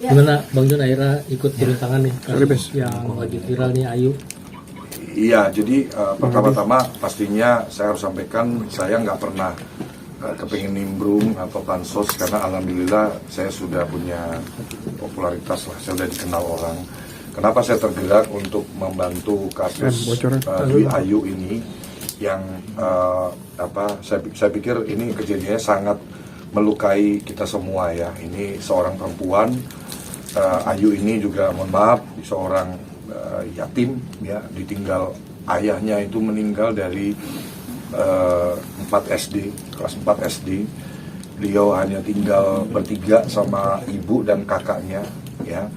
Gimana Bang Jun akhirnya ikut turun tangan nih kasus yang lagi viral nih Ayu? Iya, jadi pertama-tama pastinya saya harus sampaikan saya nggak pernah kepingin nimbrung atau pansos karena alhamdulillah saya sudah punya popularitas lah, saya sudah dikenal orang. Kenapa saya tergerak untuk membantu kasus Dwi Ayu ini yang saya pikir ini kejadiannya sangat melukai kita semua ya. Ini seorang perempuan, Ayu ini juga mohon maaf seorang yatim ya, ditinggal ayahnya itu meninggal dari 4 SD, kelas 4 SD. Beliau hanya tinggal bertiga sama ibu dan kakaknya ya.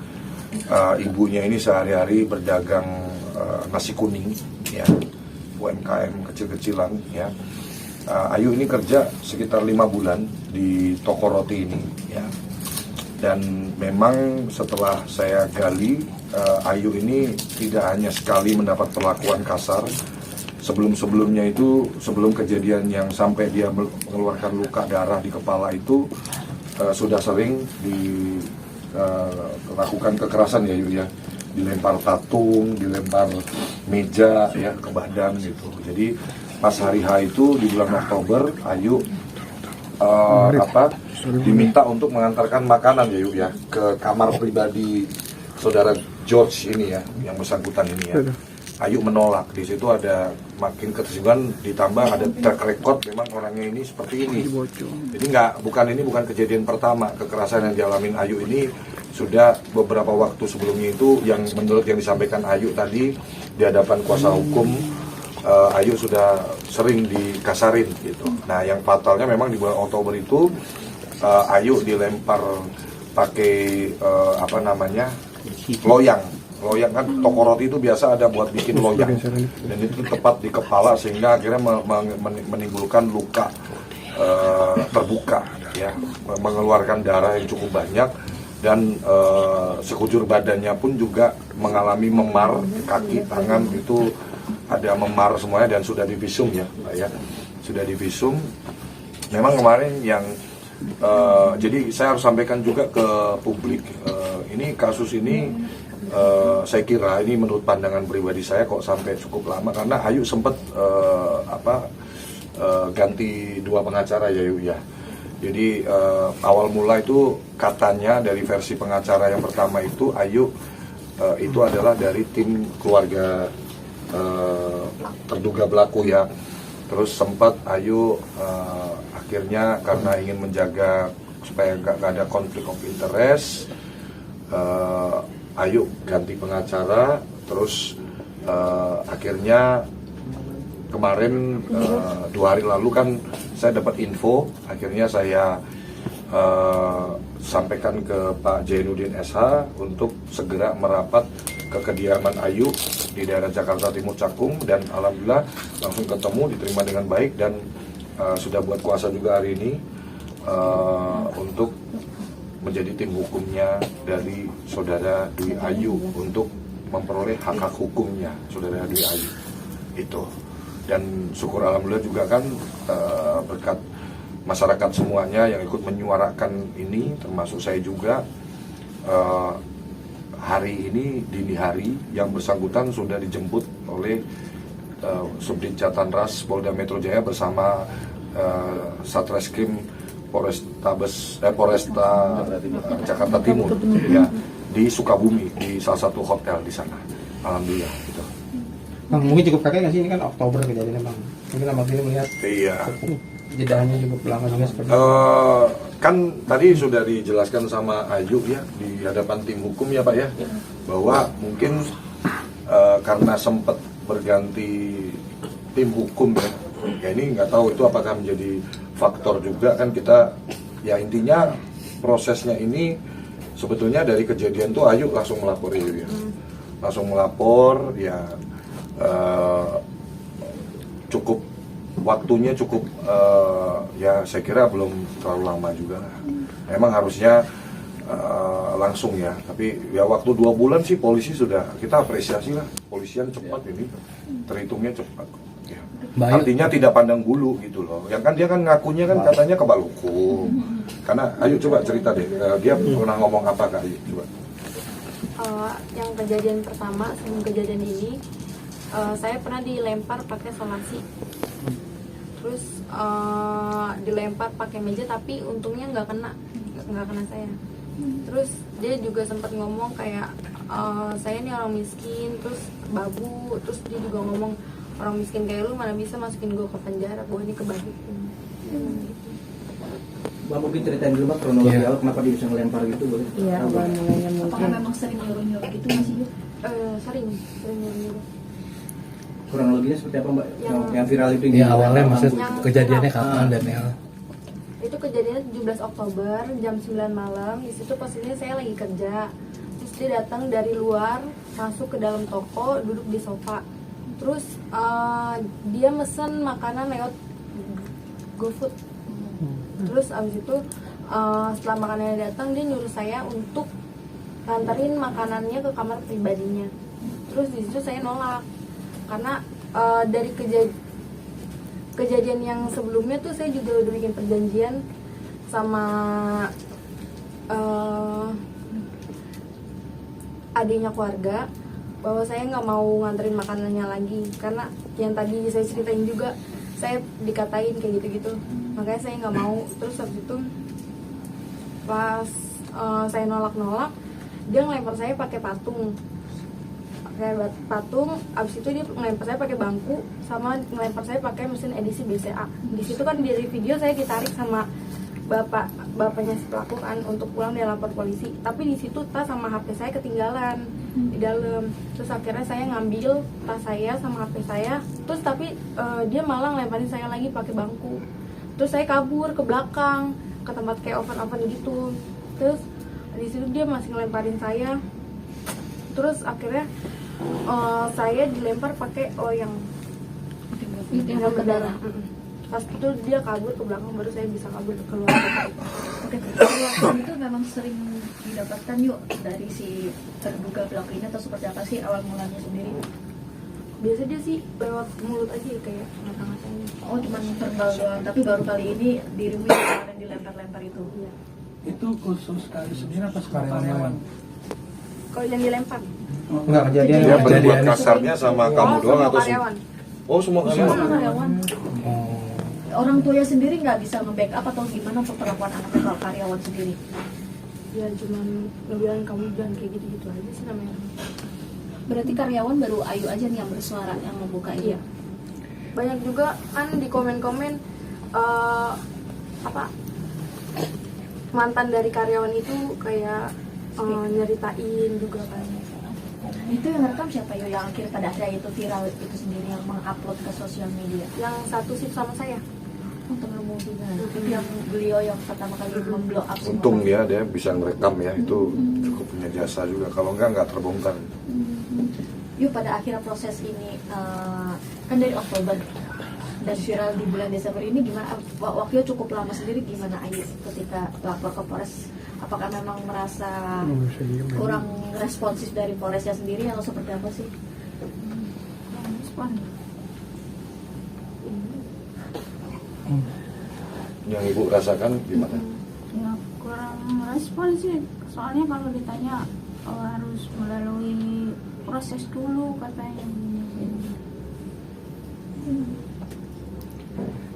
Ibunya ini sehari-hari berdagang nasi kuning ya, UMKM kecil-kecilan ya. Ayu ini kerja sekitar 5 bulan di toko roti ini ya. Dan memang setelah saya gali, Ayu ini tidak hanya sekali mendapat perlakuan kasar. Sebelum-sebelumnya itu, sebelum kejadian yang sampai dia mengeluarkan luka darah di kepala itu, sudah sering dilakukan kekerasan ya Ayu ya. Dilempar tatung, dilempar meja ya ke badan gitu. Jadi pas hari H itu di bulan Oktober, Ayu diminta untuk mengantarkan makanan ya Yuk ya ke kamar pribadi saudara George ini ya, yang bersangkutan ini ya. Ayu menolak. Di situ ada makin ketersinggungan, ditambah ada track record memang orangnya ini seperti ini. Jadi bukan kejadian pertama kekerasan yang dialamin Ayu ini. Sudah beberapa waktu sebelumnya itu yang menurut yang disampaikan Ayu tadi di hadapan kuasa hukum, Ayu sudah sering dikasarin gitu. Nah yang fatalnya memang di bulan Oktober itu Ayu dilempar pakai loyang kan, toko roti itu biasa ada buat bikin loyang, dan itu tepat di kepala sehingga akhirnya menimbulkan luka terbuka ya, mengeluarkan darah yang cukup banyak. Dan sekujur badannya pun juga mengalami memar, kaki, tangan itu ada memar semuanya dan sudah divisum ya Pak ya, sudah divisum. Memang kemarin yang jadi saya harus sampaikan juga ke publik, ini kasus ini saya kira ini menurut pandangan pribadi saya kok sampai cukup lama karena Ayu sempat ganti 2 pengacara ya Yu ya. Jadi awal mula itu katanya dari versi pengacara yang pertama itu Ayu itu adalah dari tim keluarga terduga pelaku ya. Terus sempat Ayu akhirnya karena ingin menjaga supaya nggak ada konflik of interest, Ayu ganti pengacara. Terus akhirnya kemarin 2 hari lalu kan saya dapat info, akhirnya saya sampaikan ke Pak Jainuddin SH untuk segera merapat ke kediaman Ayu di daerah Jakarta Timur Cakung, dan alhamdulillah langsung ketemu, diterima dengan baik, dan sudah buat kuasa juga hari ini untuk menjadi tim hukumnya dari saudara Dwi Ayu untuk memperoleh hak-hak hukumnya saudara Dwi Ayu itu. Dan syukur alhamdulillah juga kan berkat masyarakat semuanya yang ikut menyuarakan ini, termasuk saya juga, hari ini dini hari yang bersangkutan sudah dijemput oleh Subdit Jatanras Polda Metro Jaya bersama Satreskrim Polresta Jakarta Timur ya, di Sukabumi di salah satu hotel di sana. Alhamdulillah gitu. Bang, mungkin cukup kaget nggak sih, ini kan Oktober kejadiannya Bang. Mungkin Bang ini melihat jedahnya cukup lama juga seperti itu. Kan tadi sudah dijelaskan sama Ayu ya di hadapan tim hukum ya Pak ya, bahwa mungkin karena sempat berganti tim hukum ya ini nggak tahu itu apakah menjadi faktor juga kan. Kita ya intinya prosesnya ini sebetulnya dari kejadian tuh Ayu langsung melapor ya, langsung melapor ya. Cukup waktunya cukup ya saya kira belum terlalu lama juga. Memang harusnya langsung ya, tapi ya waktu 2 bulan sih polisi sudah, kita apresiasi lah, polisian cepat ini, terhitungnya cepat ya. Artinya tidak pandang bulu gitu loh. Yang kan dia kan ngakunya kan katanya kebal hukum, Karena Ayu coba cerita deh, dia pernah ngomong apa Kak Ayu? Coba. Yang kejadian pertama sebelum kejadian ini, saya pernah dilempar pakai solasi. Terus dilempar pakai meja, tapi untungnya nggak kena saya. Terus dia juga sempat ngomong kayak saya ini orang miskin, terus babu. Terus dia juga ngomong orang miskin kayak lu mana bisa masukin gue ke penjara, gue ini kebabu. Bang, mungkin ceritain dulu Bang kronologi awal kenapa dia bisa ngelempar gitu, boleh? Iya, awal mulanya mungkin. Apakah memang sering nyuruh-nyuruh gitu masih yuk? Sering nyuruh. Kronologinya seperti apa Mbak? Yang viral itu? Ya awalnya Yang maksud yang kejadiannya viral. kapan dan ya. Itu kejadiannya 17 Oktober jam 9 malam. Di situ posisinya saya lagi kerja. Terus dia datang dari luar, masuk ke dalam toko, duduk di sofa. Terus dia mesen makanan lewat GoFood. Terus abis itu setelah makanannya datang, dia nyuruh saya untuk nganterin makanannya ke kamar pribadinya. Terus di situ saya nolak karena dari kejadian yang sebelumnya tuh saya juga udah bikin perjanjian sama adiknya keluarga bahwa saya nggak mau nganterin makanannya lagi, karena yang tadi saya ceritain juga saya dikatain kayak gitu-gitu, makanya saya nggak mau. Terus habis itu pas saya nolak, dia ngelempar saya pakai patung. Abis itu dia ngelempar saya pakai bangku, sama ngelempar saya pakai mesin edisi BCA. Di situ kan dari video saya ditarik sama bapaknya si pelaku kan untuk pulang dia lapor polisi. Tapi di situ tas sama HP saya ketinggalan di dalam. Terus akhirnya saya ngambil tas saya sama HP saya. Terus tapi dia malah ngelemparin saya lagi pakai bangku. Terus saya kabur ke belakang ke tempat kayak oven gitu. Terus di situ dia masih ngelemparin saya. Terus akhirnya saya dilempar pakai yang berdarah. Pas itu dia kabur ke belakang, baru saya bisa kabur keluar. Oke, perlakuan itu memang sering didapatkan yuk dari si terduga pelaku ini atau seperti apa sih awal mulanya sendiri? Biasa dia sih lewat mulut aja kayak ngata-ngatain. Oh, cuma verbal doang, tapi baru kali ini dirimu yang dilempar-lempar itu. Iya. Itu khusus kali sendiri apa karyawan? Kalau yang dilempar. Enggak kejadian. Dia berbuat Kejadian. kasarnya sama kamu doang sama atau karyawan. Oh semua Semua karyawan? karyawan. Orang tuanya sendiri nggak bisa nge-backup atau gimana untuk perlakuan anaknya kalau karyawan sendiri? Ya cuman ngebilang kamu jangan kayak gitu-gitu aja sih namanya. Berarti karyawan baru Ayu aja nih yang bersuara, yang membuka ini. Iya. Banyak juga kan di komen-komen mantan dari karyawan itu kayak nyeritain juga kan. Itu yang rekam siapa yo yang akhirnya pada akhirnya itu viral itu sendiri yang mengupload ke sosial media? Yang satu shift sama saya. Untuk kemungkinan itu yang beliau yang pertama kali memblow up semua. Untung dia bisa ngerekam ya, itu cukup punya jasa juga. Kalau nggak terbongkar. Yuk pada akhirnya proses ini kan dari Oktober dan viral di bulan Desember ini gimana? Waktunya cukup lama sendiri, gimana Ayu ketika lapor ke Polres? Apakah memang merasa kurang responsif dari Polresnya sendiri atau seperti apa sih? Respon. Yang ibu rasakan gimana? Ya kurang respon sih. Soalnya kalau ditanya harus melalui proses dulu katanya.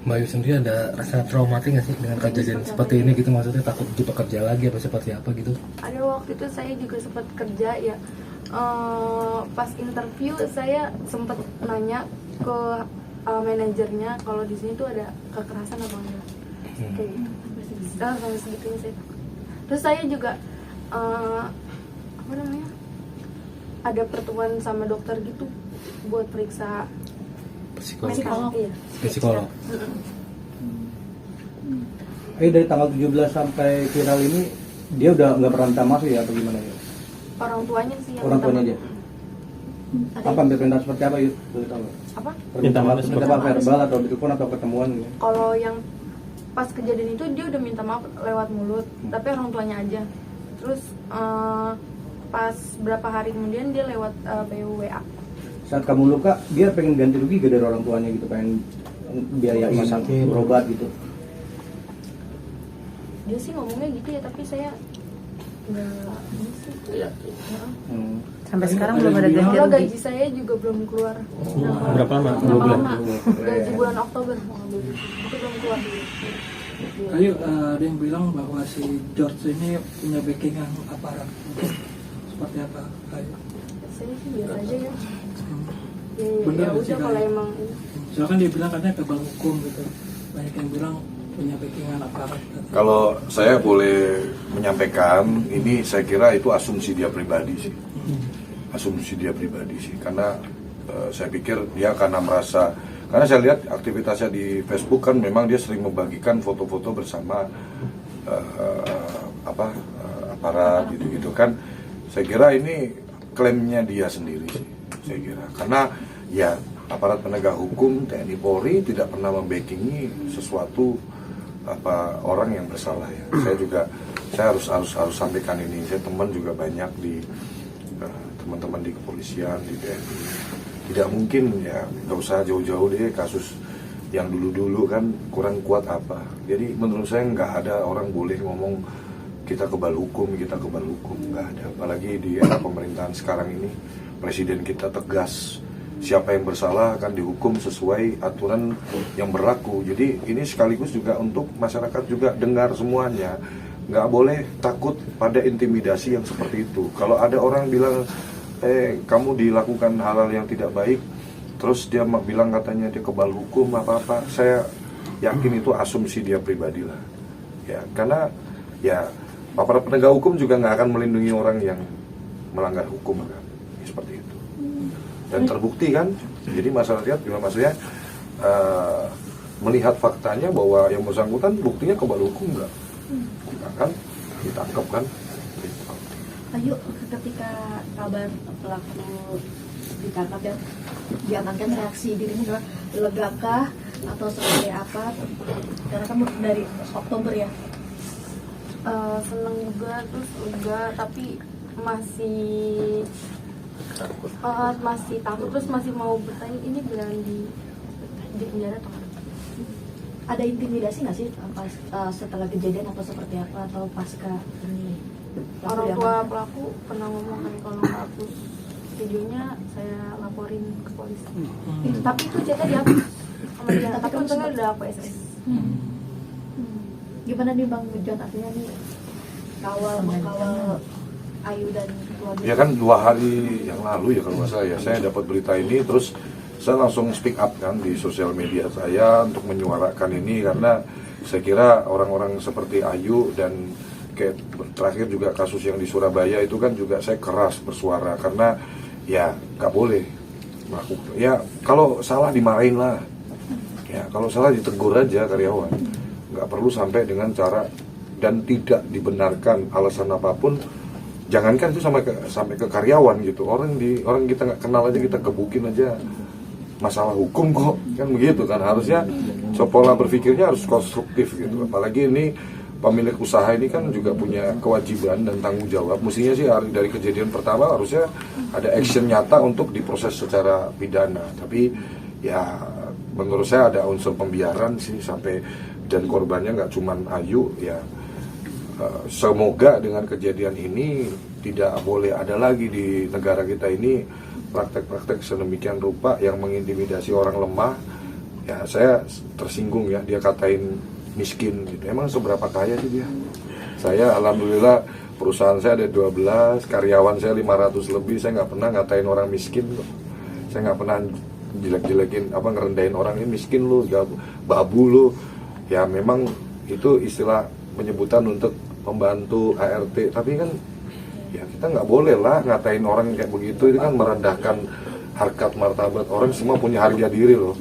Mbak Ayu sendiri ada rasa traumatik nggak sih dengan kejadian seperti ini gitu, maksudnya takut dipekerja lagi apa seperti apa gitu? Ada waktu itu saya juga sempat kerja ya. Pas interview saya sempat nanya ke manajernya kalau di sini tuh ada kekerasan apa enggak. Kayak gitu. Sampai segitunya saya takut. Terus saya juga ada pertemuan sama dokter gitu buat periksa Psikolog. Iya. Psikolog. Dari tanggal 17 sampai viral ini dia udah nggak pernah minta maaf ya atau gimana ya? Orang tuanya sih yang Orang minta tuanya maaf. aja. Apa berpindah seperti apa yuk? Boleh tahu? Apa? Minta maaf seperti apa, verbal atau di telepon atau ketemuan gitu? Kalau yang pas kejadian itu dia udah minta maaf lewat mulut, tapi orang tuanya aja. Terus pas berapa hari kemudian dia lewat PUWA. Saat kamu luka, dia pengen ganti rugi gak dari orang tuanya gitu, pengen biayain Rumah sakit. berobat gitu? dia sih ngomongnya gitu ya, tapi saya nggak ini sih. Sampai sekarang belum ada ganti Kalau rugi. gaji saya juga belum keluar. Berapa lama? Berapa lama? Gaji bulan Oktober mau ngambil itu belum keluar. Ayo, ada yang bilang bahwa si George ini punya backingan aparat. Mungkin seperti apa? Ayo. Saya sih biasa aja ya. Bener Ya nggak sih, udah kalau Kak? emang ini. Soalnya dia bilang katanya kebal hukum gitu. Banyak yang bilang punya backingan aparat. Kalau saya boleh menyampaikan, ini saya kira itu asumsi dia pribadi sih. Asumsi dia pribadi sih, karena saya pikir dia karena merasa, karena saya lihat aktivitasnya di Facebook kan memang dia sering membagikan foto-foto bersama aparat gitu-gitu kan. Saya kira ini klaimnya dia sendiri sih, saya kira. Karena ya aparat penegak hukum TNI Polri tidak pernah membackingi sesuatu orang yang bersalah ya. Saya harus sampaikan ini. Saya teman juga banyak di teman-teman di kepolisian, di TNI. Tidak mungkin ya, nggak usah jauh-jauh deh kasus yang dulu-dulu kan kurang kuat apa. Jadi menurut saya nggak ada orang boleh ngomong kita kebal hukum, nggak ada. Apalagi di era pemerintahan sekarang ini, presiden kita tegas, siapa yang bersalah akan dihukum sesuai aturan yang berlaku. Jadi ini sekaligus juga untuk masyarakat juga dengar semuanya. Nggak boleh takut pada intimidasi yang seperti itu. Kalau ada orang bilang, kamu dilakukan hal-hal yang tidak baik, terus dia bilang katanya dia kebal hukum apa-apa, saya yakin itu asumsi dia pribadi lah. Ya, karena ya aparat penegak hukum juga nggak akan melindungi orang yang melanggar hukum kan, seperti itu. Dan terbukti kan, jadi masyarakat juga maksudnya melihat faktanya bahwa yang bersangkutan buktinya kebal hukum nggak kan, ditangkap kan. Ayo, ketika kabar pelaku ditangkap dan diamankan, reaksi dirimu adalah legakah atau seperti apa? Karena kamu dari Oktober ya. Seneng juga, terus lega, tapi masih takut, terus masih mau bertanya ini beneran di penjara atau enggak? Ada intimidasi nggak sih setelah kejadian atau seperti apa, atau pasca ini? Orang tua pelaku pernah ngomong kan kalau nggak hapus videonya saya laporin ke polisi. Tapi itu chatnya dihapus sama dia. Tapi untungnya udah aku SS. Gimana nih Bang John, artinya nih mengawal Ayu dan keluarga? Ya kan 2 hari yang lalu ya kalau nggak salah ya, saya dapat berita ini, terus saya langsung speak up kan di sosial media saya untuk menyuarakan ini, karena saya kira orang-orang seperti Ayu dan kayak terakhir juga kasus yang di Surabaya itu kan juga saya keras bersuara, karena ya nggak boleh melakukan. Ya kalau salah dimarahin lah, ya kalau salah ditegur aja karyawan, nggak perlu sampai dengan cara dan tidak dibenarkan alasan apapun. Jangankan itu sampai ke karyawan gitu, orang kita nggak kenal aja kita gebukin aja, masalah hukum kok kan begitu kan. Harusnya pola berpikirnya harus konstruktif gitu. Apalagi ini pemilik usaha ini kan juga punya kewajiban dan tanggung jawab. Mestinya sih dari kejadian pertama harusnya ada action nyata untuk diproses secara pidana. Tapi ya menurut saya ada unsur pembiaran sih sampai, dan korbannya nggak cuman Ayu ya. Semoga dengan kejadian ini tidak boleh ada lagi di negara kita ini praktek-praktek sedemikian rupa yang mengintimidasi orang lemah. Ya saya tersinggung ya, dia katain miskin gitu. Emang seberapa kaya sih dia? Saya alhamdulillah perusahaan saya ada 12, karyawan saya 500 lebih, saya nggak pernah ngatain orang miskin kok. Saya nggak pernah jelek-jelekin ngerendahin orang ini miskin lu, babu lu. Ya memang itu istilah penyebutan untuk pembantu ART, tapi kan ya kita nggak boleh lah ngatain orang kayak begitu. Itu kan merendahkan harkat martabat orang. Semua punya harga diri loh.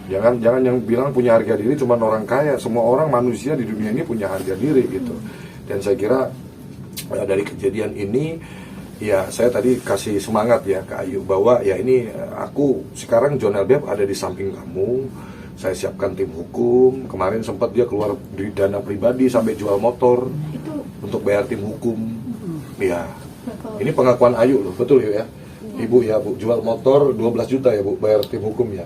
Jangan yang bilang punya harga diri cuma orang kaya. Semua orang manusia di dunia ini punya harga diri gitu. Dan saya kira dari kejadian ini ya saya tadi kasih semangat ya ke Ayu bahwa ya ini aku sekarang John LBF ada di samping kamu. Saya siapkan tim hukum. Kemarin sempat dia keluar di dana pribadi sampai jual motor untuk bayar tim hukum. Ya, ini pengakuan Ayu loh, betul ya? Ibu ya Bu, jual motor 12 juta ya Bu, bayar tim hukum ya.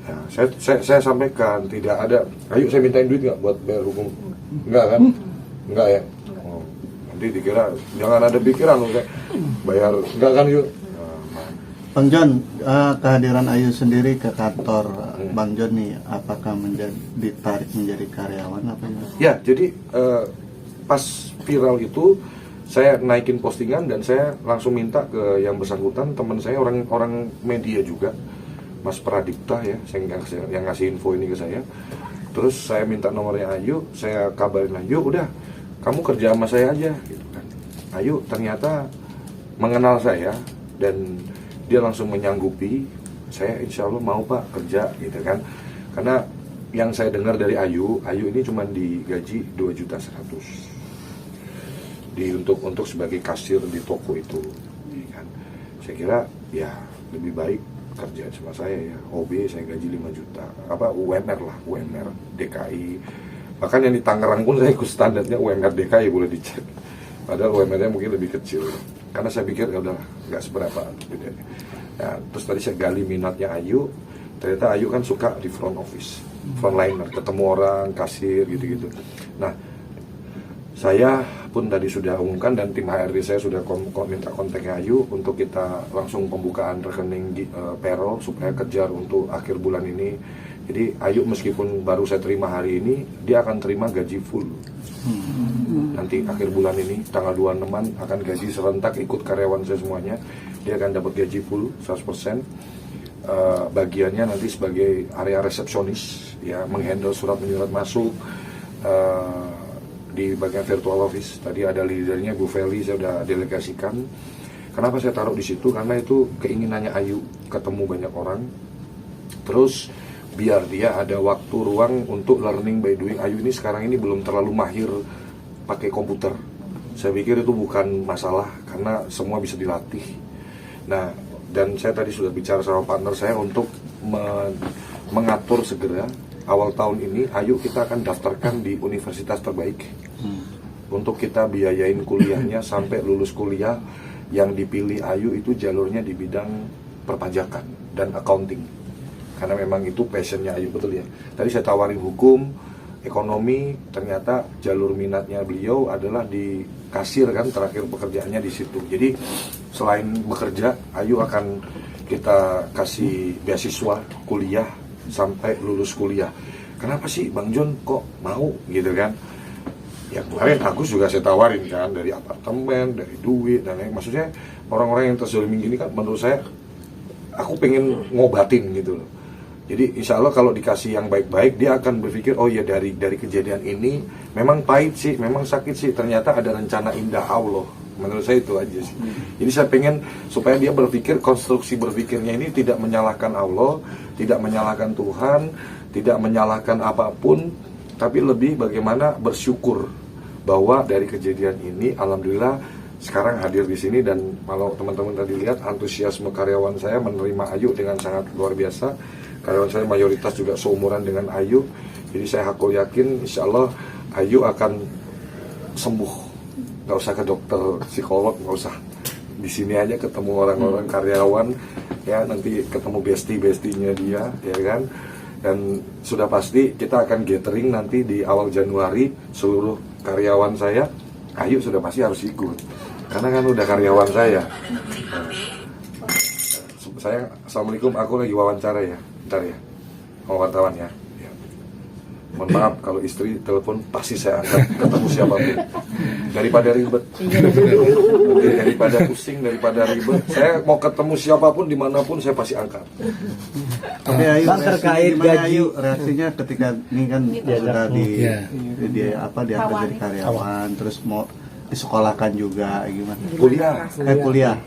Nah, saya sampaikan tidak ada. Ayu saya mintain duit nggak buat bayar hukum? Enggak kan? Enggak ya? Oh, nanti dikira, jangan ada pikiran loh kayak bayar, enggak kan yuk? Bang John, kehadiran Ayu sendiri ke kantor Bang John nih, apakah ditarik menjadi karyawan apa ya? Ya, jadi pas viral itu saya naikin postingan dan saya langsung minta ke yang bersangkutan, teman saya orang media juga, Mas Pradipta ya, yang ngasih info ini ke saya. Terus saya minta nomornya Ayu, saya kabarin Ayu, udah kamu kerja sama saya aja gitu kan. Ayu ternyata mengenal saya dan dia langsung menyanggupi, saya insya Allah mau Pak kerja gitu kan. Karena yang saya dengar dari Ayu ini cuma digaji 2.100.000 untuk sebagai kasir di toko itu ya kan. Saya kira ya lebih baik kerja sama saya ya, OB saya gaji 5 juta, apa UMR lah, UMR DKI. Bahkan yang di Tangerang pun saya ikut standarnya UMR DKI, boleh dicek. Padahal UMR-nya mungkin lebih kecil. Karena saya pikir ya udahlah, nggak seberapa bedanya. Nah, terus tadi saya gali minatnya Ayu, ternyata Ayu kan suka di front office, frontliner, ketemu orang, kasir gitu-gitu. Nah, saya pun tadi sudah umumkan dan tim HRD saya sudah minta kontaknya Ayu untuk kita langsung pembukaan rekening payroll supaya kejar untuk akhir bulan ini. Jadi Ayu meskipun baru saya terima hari ini, dia akan terima gaji full. Nanti akhir bulan ini tanggal 26-an akan gaji serentak ikut karyawan saya semuanya. Dia akan dapat gaji full 100%. Bagiannya nanti sebagai area resepsionis ya, menghandle surat menyurat masuk di bagian virtual office. Tadi ada leadernya Bu Feli, saya sudah delegasikan. Kenapa saya taruh di situ? Karena itu keinginannya Ayu ketemu banyak orang. Terus biar dia ada waktu ruang untuk learning by doing. Ayu ini sekarang ini belum terlalu mahir pakai komputer. Saya pikir itu bukan masalah karena semua bisa dilatih. Nah, dan saya tadi sudah bicara sama partner saya untuk mengatur segera awal tahun ini Ayu kita akan daftarkan di universitas terbaik. Untuk kita biayain kuliahnya sampai lulus kuliah. Yang dipilih Ayu itu jalurnya di bidang perpajakan dan accounting. Karena memang itu passionnya Ayu, betul ya. Tadi saya tawarin hukum, ekonomi, ternyata jalur minatnya beliau adalah di kasir kan, terakhir pekerjaannya di situ. Jadi selain bekerja, Ayu akan kita kasih beasiswa kuliah sampai lulus kuliah. Kenapa sih Bang John kok mau gitu kan? Ya kemarin Agus juga saya tawarin kan, dari apartemen, dari duit dan lain. Maksudnya orang-orang yang terzalimi gini kan menurut saya, aku pengen ngobatin gitu loh. Jadi insya Allah kalau dikasih yang baik-baik, dia akan berpikir, oh ya dari kejadian ini memang pahit sih, memang sakit sih, ternyata ada rencana indah Allah. Menurut saya itu aja sih. Jadi saya pengen supaya dia berpikir, konstruksi berpikirnya ini tidak menyalahkan Allah, tidak menyalahkan Tuhan, tidak menyalahkan apapun, tapi lebih bagaimana bersyukur bahwa dari kejadian ini, alhamdulillah sekarang hadir di sini. Dan kalau teman-teman tadi lihat antusiasme karyawan saya menerima Ayu dengan sangat luar biasa. Karyawan saya mayoritas juga seumuran dengan Ayu. Jadi saya hakul yakin insya Allah Ayu akan sembuh. Gak usah ke dokter, psikolog, gak usah. Di sini aja ketemu orang-orang karyawan, ya nanti ketemu bestie-bestinya dia, ya kan. Dan sudah pasti kita akan gathering nanti di awal Januari, seluruh karyawan saya, Ayu sudah pasti harus ikut. Karena kan udah karyawan saya. Sayang, assalamualaikum, aku lagi wawancara ya. Bentar ya, mau wartawan ya. Mohon maaf kalau istri telepon pasti saya angkat, ketemu siapapun. Daripada ribet, daripada pusing, daripada ribet, saya mau ketemu siapapun dimanapun saya pasti angkat. Oke Ayu, Bang, terkait gaji, reaksinya ketika ini kan sudah diangkat jadi karyawan, terus mau disekolahkan juga gimana? Kuliah.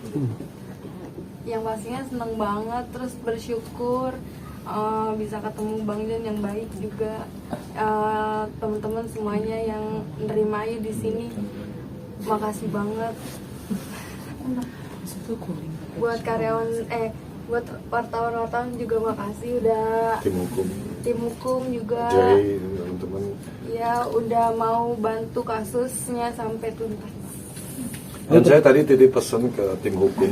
Yang pastinya seneng banget, terus bersyukur bisa ketemu Bang John yang baik juga, teman-teman semuanya yang nerima Ayu di sini, makasih banget. Buat karyawan buat wartawan juga makasih, udah tim hukum juga Jai, teman-teman ya udah mau bantu kasusnya sampai tuntas. Dan saya tadi titip pesan ke tim hukum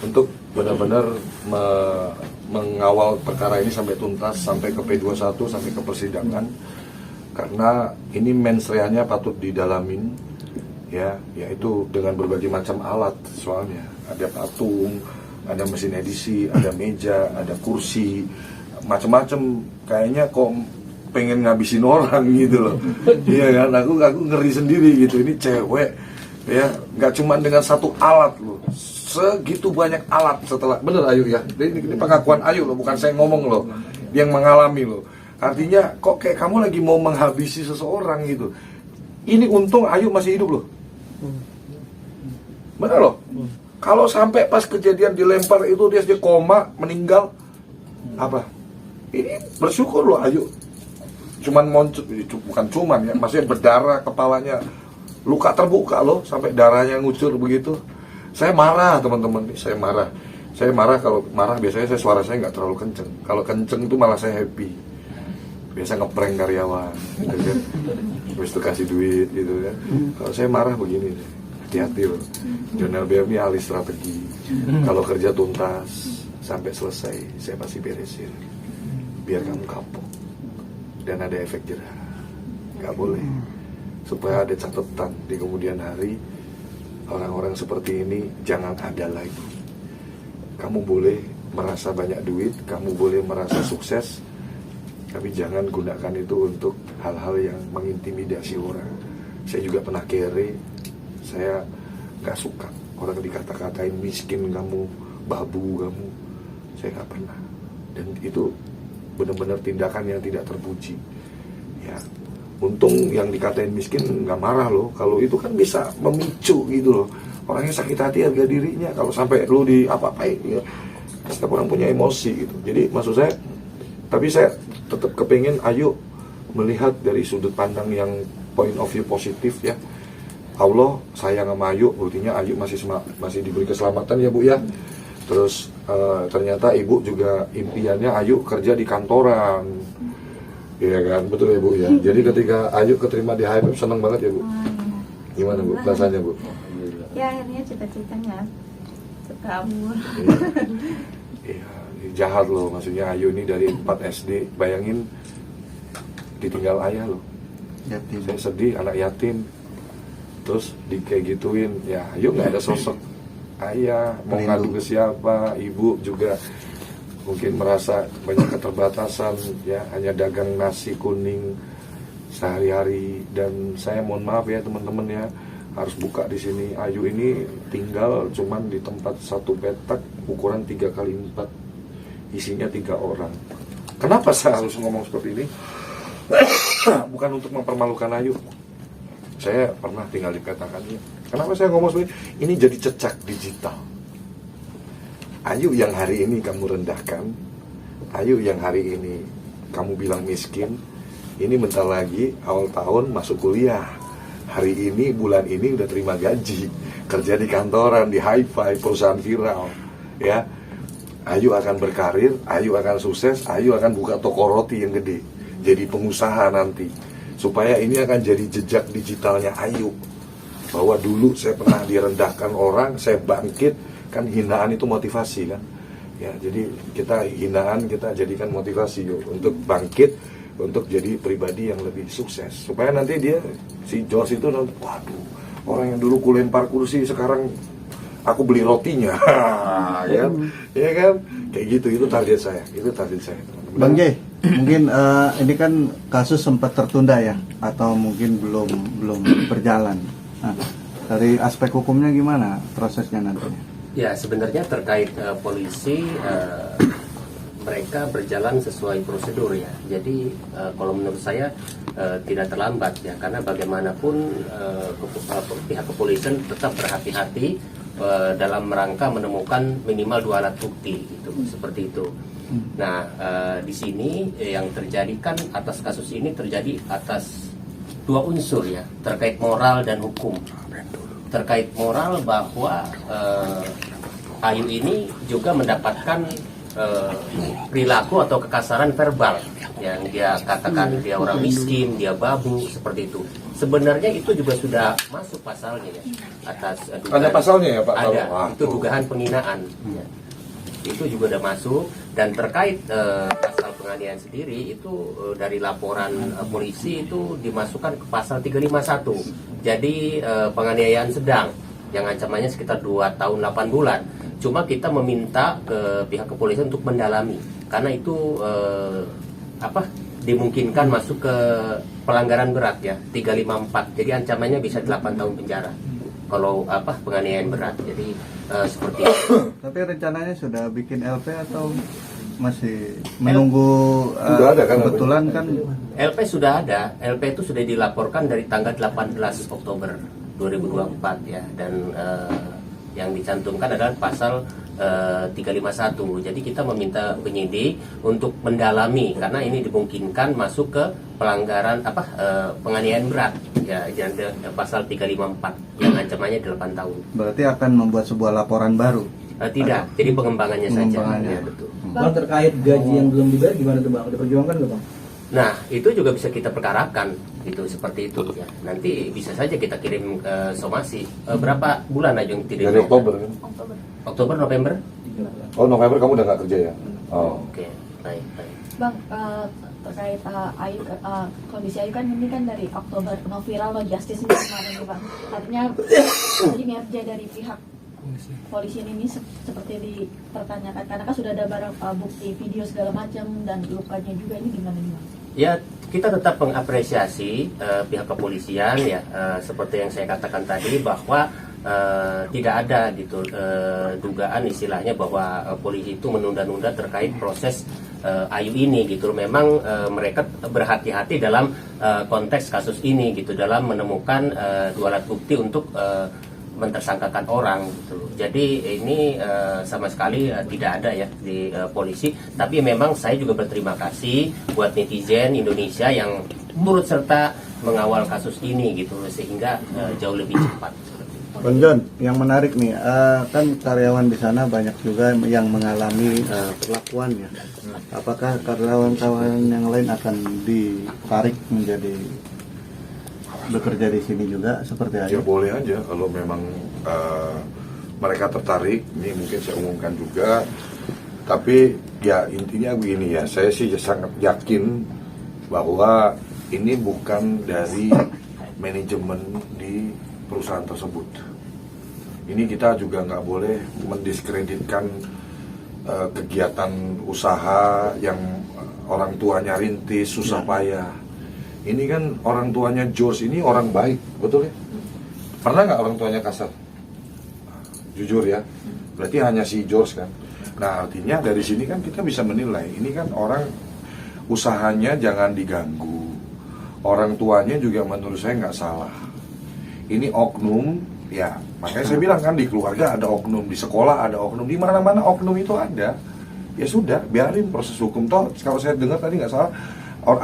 untuk benar-benar mengawal perkara ini sampai tuntas, sampai ke P21, sampai ke persidangan. karena ini mens rea-nya patut didalamin, ya, yaitu dengan berbagai macam alat. Soalnya ada patung, ada mesin edisi, ada meja, ada kursi, macam-macam. Kayaknya kok pengen ngabisin orang gitu loh. Iya kan, aku ngeri sendiri gitu. Ini cewek, ya, nggak cuma dengan satu alat loh, segitu banyak alat. Setelah, bener Ayu ya, ini pengakuan Ayu loh, bukan saya ngomong loh, yang mengalami loh. Artinya kok kayak kamu lagi mau menghabisi seseorang gitu. Ini untung Ayu masih hidup loh, bener loh. Kalau sampai pas kejadian dilempar itu dia koma, meninggal, apa? Ini bersyukur loh Ayu. Cuman bukan cuman ya, maksudnya berdarah kepalanya, luka terbuka loh, sampai darahnya ngucur begitu. Saya marah teman-teman, saya marah. Saya marah, kalau marah biasanya suara saya nggak terlalu kenceng. Kalau kenceng itu malah saya happy. Biasa ngeprank karyawan, gitu kan. Habis itu kasih duit gitu kan. Kalau saya marah begini, hati-hati loh. Jurnal BMI ahli strategi. Kalau kerja tuntas sampai selesai, saya pasti beresin. Biar kamu kapok dan ada efek jerah. Nggak boleh. Supaya ada catatan di kemudian hari, orang-orang seperti ini jangan ada lagi. Kamu boleh merasa banyak duit, kamu boleh merasa sukses, tapi jangan gunakan itu untuk hal-hal yang mengintimidasi orang. Saya juga pernah kere, saya nggak suka orang dikata-katain miskin kamu, babu kamu. Saya nggak pernah. Dan itu benar-benar tindakan yang tidak terpuji. Ya, untung yang dikatain miskin nggak marah loh. Kalau itu kan bisa memicu gitu loh. Orangnya sakit hati harga dirinya. Kalau sampai lu di apa-apain, ya, setiap orang punya emosi gitu. Jadi maksud saya, tapi saya tetap kepingin Ayu melihat dari sudut pandang yang point of view positif ya. Allah sayang sama Ayu, buktinya Ayu masih diberi keselamatan ya Bu ya. Terus ternyata Ibu juga impiannya Ayu kerja di kantoran. Iya kan, betul ya Bu ya. Jadi ketika Ayu keterima di HMM senang banget ya Bu. Gimana Bu rasanya Bu? Ya akhirnya cita-citanya terkabul. Iya, jahat loh, maksudnya Ayu ini dari 4 SD, bayangin ditinggal ayah loh. Yatim. Saya sedih, anak yatim. Terus kayak gituin, ya Ayu nggak ada sosok ayah, mau ngadu ke siapa, ibu juga mungkin merasa banyak keterbatasan, ya hanya dagang nasi kuning sehari-hari. Dan saya mohon maaf ya teman-teman ya, harus buka di sini. Ayu ini tinggal cuman di tempat satu petak ukuran 3x4, isinya 3 orang. Kenapa saya harus ngomong seperti ini? Bukan untuk mempermalukan Ayu. Saya pernah tinggal di petakannya. Kenapa saya ngomong seperti ini? Ini jadi cecak digital. Ayu yang hari ini kamu rendahkan, Ayu yang hari ini kamu bilang miskin, ini bentar lagi awal tahun masuk kuliah. Hari ini, bulan ini udah terima gaji, kerja di kantoran, di hi-fi, perusahaan viral, ya. Ayu akan berkarir, Ayu akan sukses, Ayu akan buka toko roti yang gede, jadi pengusaha nanti. Supaya ini akan jadi jejak digitalnya Ayu, bahwa dulu saya pernah direndahkan orang, saya bangkit, kan hinaan itu motivasi kan. Ya, jadi kita hinaan kita jadikan motivasi yuk, untuk bangkit, untuk jadi pribadi yang lebih sukses. Supaya nanti dia, si George itu nanti, waduh, orang yang dulu ku lempar kursi sekarang aku beli rotinya. Ya, ya kan? Kayak gitu, itu target saya. Itu target saya. Bang J, mungkin ini kan kasus sempat tertunda ya, atau mungkin belum berjalan. Nah, dari aspek hukumnya gimana prosesnya nantinya? Ya, sebenarnya terkait polisi, mereka berjalan sesuai prosedur ya. Jadi kalau menurut saya tidak terlambat ya, karena bagaimanapun pihak kepolisian tetap berhati-hati dalam rangka menemukan minimal 2 alat bukti gitu, seperti itu. Nah, di sini yang terjadi kan atas kasus ini terjadi atas 2 unsur ya, terkait moral dan hukum. Terkait moral bahwa Ayu ini juga mendapatkan perilaku atau kekasaran verbal yang dia katakan dia orang miskin, dia babu, seperti itu. Sebenarnya itu juga sudah masuk pasalnya ya, atas dugaan, ada pasalnya ya Pak? Ada, itu dugaan penghinaan ya. Itu juga sudah masuk. Dan terkait pasal penganiayaan sendiri itu dari laporan polisi itu dimasukkan ke pasal 351. Jadi penganiayaan sedang yang ancamannya sekitar 2 tahun 8 bulan. Cuma kita meminta ke pihak kepolisian untuk mendalami karena itu dimungkinkan masuk ke pelanggaran berat ya 354. Jadi ancamannya bisa 8 tahun penjara. Kalau penganiayaan berat. Jadi seperti itu. Tapi rencananya sudah bikin LP atau masih menunggu? Sudah ada kan? Kebetulan kan LP sudah ada. LP itu sudah dilaporkan dari tanggal 18 Oktober 2024 ya. Dan yang dicantumkan adalah pasal 351. Jadi kita meminta penyidik untuk mendalami karena ini dimungkinkan masuk ke pelanggaran penganiayaan berat ya, pasal 354 yang ancamannya 8 tahun. berarti akan membuat sebuah laporan baru. Tidak, jadi pengembangannya saja. Ya, betul. Bang, terkait gaji yang belum dibayar gimana tuh Bang? Diperjuangkan nggak Bang? Nah, itu juga bisa kita perkarakan gitu seperti itu ya. Nanti bisa saja kita kirim somasi. Berapa bulan aja yang tidak Dari Oktober kan? Oktober, November? Oh, November kamu udah nggak kerja ya? Oh. Oke, baik. Bang, terkait Ayu, kondisi Ayu kan ini kan dari Oktober, no viral, no justice ini kemarin nih Bang. Artinya kinerja dari pihak polisi ini seperti dipertanyakan karena kan sudah ada barang bukti video segala macam dan lukanya juga, ini gimana nih Bang? Ya, kita tetap mengapresiasi pihak kepolisian ya, seperti yang saya katakan tadi bahwa tidak ada gitu dugaan istilahnya bahwa polisi itu menunda-nunda terkait proses Ayu ini gitu. Memang mereka berhati-hati dalam konteks kasus ini gitu, dalam menemukan 2 alat bukti untuk mentersangkakan orang gitu. Jadi ini sama sekali tidak ada ya di polisi. Tapi memang saya juga berterima kasih buat netizen Indonesia yang turut serta mengawal kasus ini gitu sehingga jauh lebih cepat. Bang John, yang menarik nih, kan karyawan di sana banyak juga yang mengalami perlakuan ya. Apakah karyawan-karyawan yang lain akan ditarik menjadi bekerja di sini juga seperti Ya Ayu? boleh aja kalau memang mereka tertarik. Ini mungkin saya umumkan juga. Tapi ya intinya begini ya, saya sih sangat yakin bahwa ini bukan dari manajemen di perusahaan tersebut. Ini kita juga nggak boleh mendiskreditkan kegiatan usaha yang orang tuanya rintis, susah payah. Ini kan orang tuanya George ini orang baik, betul ya? Pernah nggak orang tuanya kasar? Jujur ya, berarti hanya si George kan. Nah artinya dari sini kan kita bisa menilai, ini kan orang usahanya jangan diganggu. Orang tuanya juga menurut saya nggak salah. Ini oknum, ya makanya saya bilang kan di keluarga ada oknum, di sekolah ada oknum, di mana-mana oknum itu ada. Ya sudah, biarin proses hukum. Toh kalau saya dengar tadi nggak salah,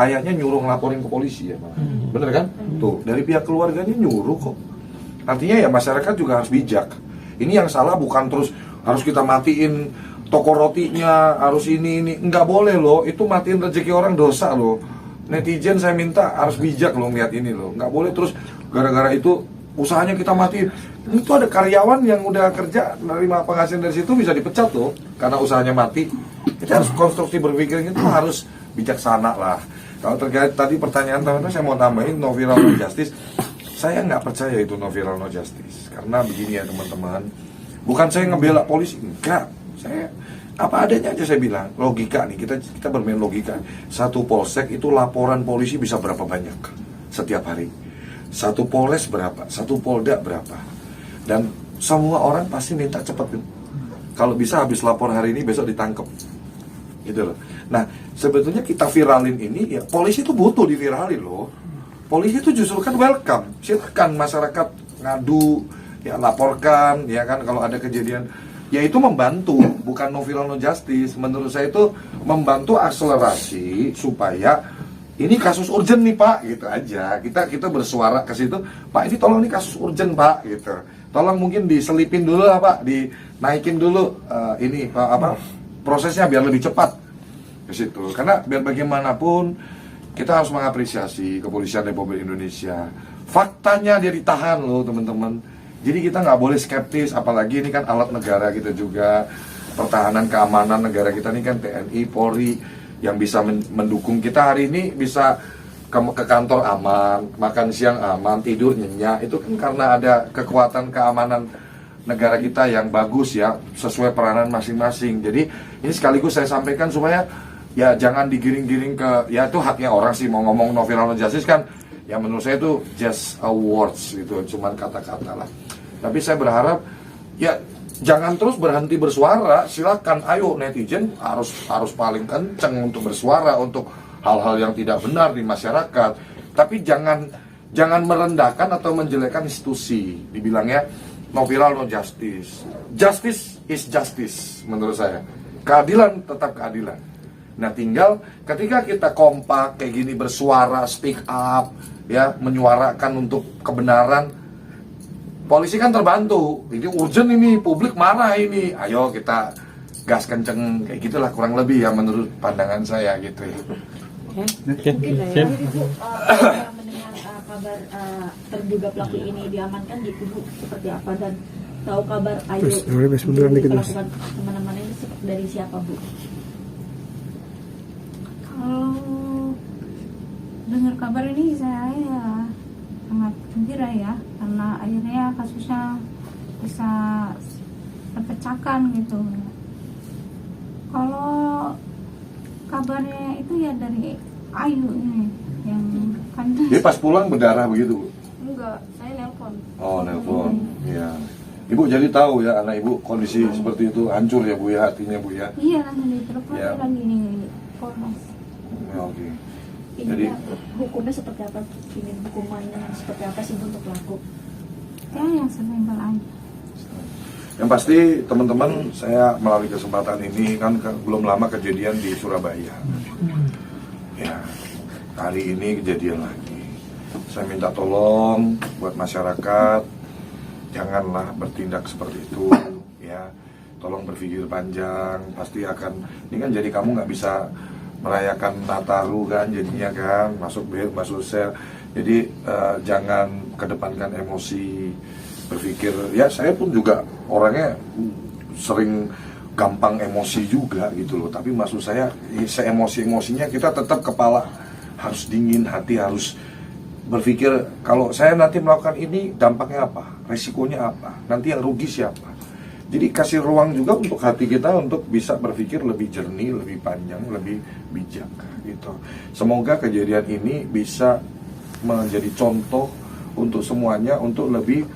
ayahnya nyuruh ngelaporin ke polisi ya, bener kan? Tuh dari pihak keluarganya nyuruh kok. Artinya ya masyarakat juga harus bijak. Ini yang salah bukan terus harus kita matiin toko rotinya, harus ini nggak boleh loh. Itu matiin rezeki orang dosa loh. Netizen saya minta harus bijak loh ngeliat ini loh. Nggak boleh terus gara-gara itu usahanya kita matiin. Itu ada karyawan yang udah kerja nerima penghasilan dari situ bisa dipecat loh karena usahanya mati. Kita harus konstruksi berpikir itu harus bijaksana lah. Kalau terkait tadi pertanyaan teman-teman, saya mau tambahin no viral no justice. Saya nggak percaya itu no viral no justice karena begini ya teman-teman. Bukan saya ngebela polisi, enggak. Saya apa adanya aja saya bilang. Logika nih, kita bermain logika. Satu polsek itu laporan polisi bisa berapa banyak setiap hari. Satu polres berapa, satu polda berapa. Dan semua orang pasti minta cepat. Kalau bisa habis lapor hari ini besok ditangkap. Gitu loh. Nah, sebetulnya kita viralin ini ya polisi itu butuh diviralin loh. Polisi itu justru kan welcome. Silakan masyarakat ngadu, ya laporkan, ya kan kalau ada kejadian. Ya itu membantu, bukan no viral no justice. Menurut saya itu membantu akselerasi supaya ini kasus urgent nih Pak, gitu aja. Kita bersuara ke situ, Pak ini tolong nih kasus urgent Pak, gitu. Tolong mungkin diselipin dulu lah Pak, dinaikin dulu prosesnya biar lebih cepat ke situ. Karena biar bagaimanapun kita harus mengapresiasi kepolisian Republik Indonesia. Faktanya dia ditahan loh teman-teman. Jadi kita nggak boleh skeptis, apalagi ini kan alat negara kita juga. pertahanan keamanan negara kita ini kan TNI, Polri yang bisa mendukung kita hari ini bisa ke kantor aman, makan siang aman, tidur nyenyak. Itu kan karena ada kekuatan keamanan negara kita yang bagus ya, sesuai peranan masing-masing. Jadi ini sekaligus saya sampaikan supaya ya jangan digiring-giring ke, ya itu haknya orang sih mau ngomong no viral no justice kan, ya menurut saya itu just awards gitu, cuman kata-kata lah. Tapi saya berharap ya jangan terus berhenti bersuara, silakan ayo netizen harus paling kenceng untuk bersuara untuk hal-hal yang tidak benar di masyarakat. Tapi jangan merendahkan atau menjelekkan institusi. Dibilangnya no viral no justice. Justice is justice menurut saya. Keadilan tetap keadilan. Nah tinggal ketika kita kompak kayak gini bersuara, speak up, ya menyuarakan untuk kebenaran, polisi kan terbantu. Ini urgent ini, publik marah ini. Ayo kita gas kenceng kayak gitulah kurang lebih ya menurut pandangan saya gitu ya. Mungkin Ibu mendengar kabar terduga pelaku ini diamankan di Ibu seperti apa, dan tahu kabar Ayu melakukan teman-teman ini dari siapa Bu? Kalau dengar kabar ini saya ya sangat gembira ya, karena akhirnya kasusnya bisa terpecahkan gitu. Kalau kabarnya itu ya dari Ayu ini yang kan. Dia pas pulang berdarah begitu Bu? Enggak, saya nelpon. Oh nelpon, ya. Ibu jadi tahu ya anak ibu kondisi seperti itu, hancur ya Bu ya hatinya Bu ya? Iya, langsung ditelepon Ya. lagi nih Polres. Ya, oke. Ini Jadi hukumnya seperti apa? Ini hukumannya seperti apa sih untuk pelaku? Ya yang sesimpel aja. yang pasti teman-teman, saya melalui kesempatan ini kan belum lama kejadian di Surabaya. Ya, hari ini kejadian lagi. Saya minta tolong buat masyarakat, janganlah bertindak seperti itu, ya. Tolong berpikir panjang, pasti akan, ini kan jadi kamu nggak bisa merayakan Nataru kan, jadinya kan, masuk bed, masuk sel. Jadi jangan kedepankan emosi, berpikir, ya saya pun juga orangnya sering gampang emosi juga gitu loh. Tapi maksud saya, se-emosi-emosinya kita tetap kepala harus dingin, hati harus berpikir, kalau saya nanti melakukan ini dampaknya apa, resikonya apa, nanti yang rugi siapa. Jadi kasih ruang juga untuk hati kita untuk bisa berpikir lebih jernih, lebih panjang, lebih bijak gitu. Semoga kejadian ini bisa menjadi contoh untuk semuanya, untuk lebih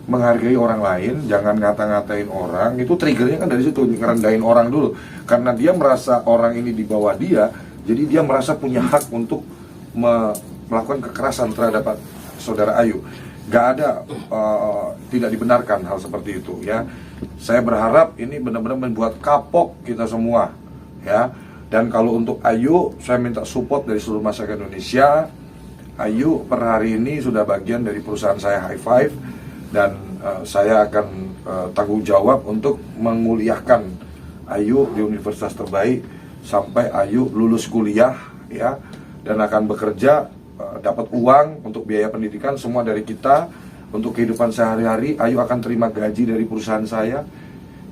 menghargai orang lain, jangan ngata-ngatain orang. Itu triggernya kan dari situ, ngerendahin orang dulu. Karena dia merasa orang ini di bawah dia, jadi dia merasa punya hak untuk melakukan kekerasan terhadap saudara Ayu. Gak ada, tidak dibenarkan hal seperti itu ya. Saya berharap ini benar-benar membuat kapok kita semua ya. Dan kalau untuk Ayu, saya minta support dari seluruh masyarakat Indonesia. Ayu per hari ini sudah bagian dari perusahaan saya High Five, dan saya akan tanggung jawab untuk menguliahkan Ayu di universitas terbaik sampai Ayu lulus kuliah ya, dan akan bekerja, dapat uang untuk biaya pendidikan semua dari kita. Untuk kehidupan sehari-hari Ayu akan terima gaji dari perusahaan saya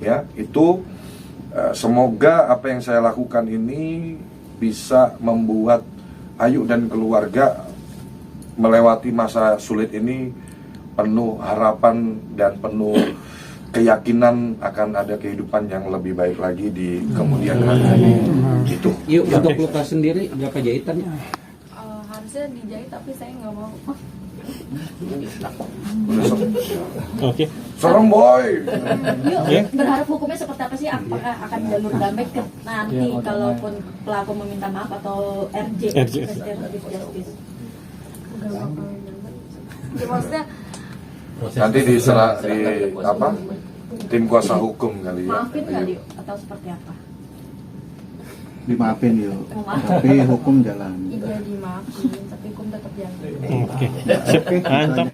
ya. Itu semoga apa yang saya lakukan ini bisa membuat Ayu dan keluarga melewati masa sulit ini penuh harapan dan penuh keyakinan akan ada kehidupan yang lebih baik lagi di kemudian hari. Gitu. Yuk, untuk luka sendiri berapa jahitannya? Harusnya dijahit tapi saya nggak mau. Oke. Serem boy. Yuk, berharap hukumnya seperti apa sih? Apakah akan jalur damai ke nanti kalaupun pelaku meminta maaf atau RJ? Ya, maksudnya Nanti diserah di apa? Tim kuasa hukum kali ya. Maafin kali atau seperti apa? Dimaafin yuk, tapi hukum jalan. iya dimaafin tapi hukum tetap jalan. Oke, mantap.